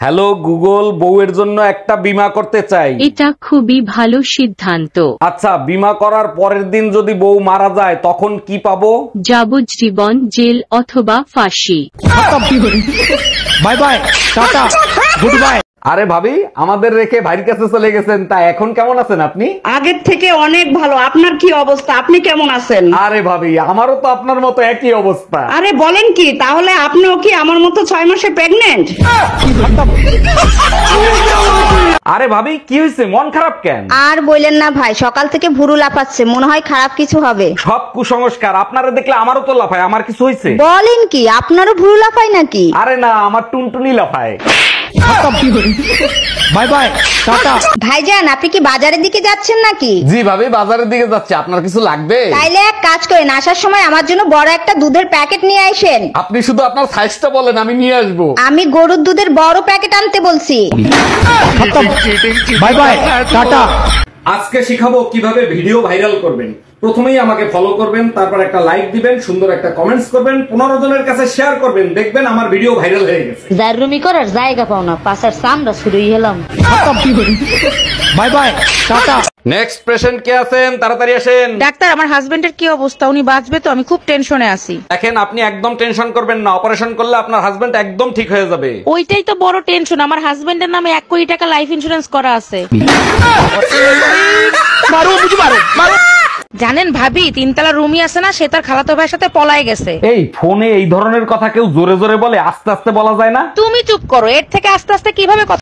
Hello Google, বউয়ের জন্য একটা বীমা করতে চাই। এটা খুবই ভালো সিদ্ধান্ত। আচ্ছা, বীমা করার পরের দিন যদি বউ মারা যায় তখন কি পাবো? যাবজ্জীবন জেল অথবা ফাঁসি। By bye, tata, good bye. আরে ভাবি, আমাদের রেখে ভাইয়ের কাছে চলে গেছেন, তা এখন কেমন আছেন আপনি? আগের থেকে অনেক ভালো। আপনার কি অবস্থা? আপনি কেমন আছেন? আরে ভাবি, আমারও তো আপনার মতো একই অবস্থা। আরে বলেন কি, তাহলে আপনিও কি আমার মতো 6 মাসে প্রেগনেন্ট? আরে ভাবি, কি হয়েছে? মন খারাপ কেন? আর বললেন না ভাই, সকাল থেকে ভুরু লাফাচ্ছে, মনে হয় খারাপ কিছু হবে। সব কুসংস্কার। আপনারা দেখলে আমারও তো লাফায়। আমার কিছু হয়েছে? বলেন কি, আপনারও ভুরু লাফায় নাকি? আরে না, আমার টুনটুনি লাফায়। Bye bye, tata. ভাইজান, আপনি কি বাজারের দিকে যাচ্ছেন নাকি? জি ভাবি, বাজারের দিকে যাচ্ছে। আপনার কিছু লাগবে? তাইলে এক কাজ করেন, আসার সময় আমার জন্য বড় একটা দুধের প্যাকেট নিয়ে আসেন। আপনি শুধু আপনার সাইজটা বলেন, আমি নিয়ে আসবো। আমি গরুর দুধের বড় প্যাকেট আনতে বলছি। By bye, tata. আজকে শিখাবো কিভাবে ভিডিও ভাইরাল করবেন। প্রথমেই আমাকে ফলো করবেন, তারপর একটা লাইক দিবেন, সুন্দর একটা কমেন্টস করবেন, 15 জনের কাছে শেয়ার করবেন, দেখবেন আমার ভিডিও ভাইরাল হয়ে গেছে। জাররুমি করার জায়গা পাও না, পাশার সামরা শুরুই হলাম। Bye bye, tata. Next patient কে আছেন? তাড়াতাড়ি আসেন। ডাক্তার, আমার হাজবেন্ডের কি অবস্থা? উনি বাঁচবে তো? আমি খুব টেনশনে আছি। দেখেন, আপনি একদম টেনশন করবেন না। অপারেশন করলে আপনার হাজবেন্ড একদম ঠিক হয়ে যাবে। ওইটাই তো বড় টেনশন। আমার হাজবেন্ডের নামে 1 কোটি টাকা লাইফ ইন্সুরেন্স করা আছে। জানেন ভাবি, 3 তলা রুমই আছে না, সে তার খালাতো ভাইয়ের সাথে পলায় গেছে। এই ফোনে এই ধরনের কথা কেউ জোরে জোরে বলে? আস্তে আস্তে বলা যায় না? তুমি চুপ করো, এর থেকে আস্তে আস্তে কিভাবে কথা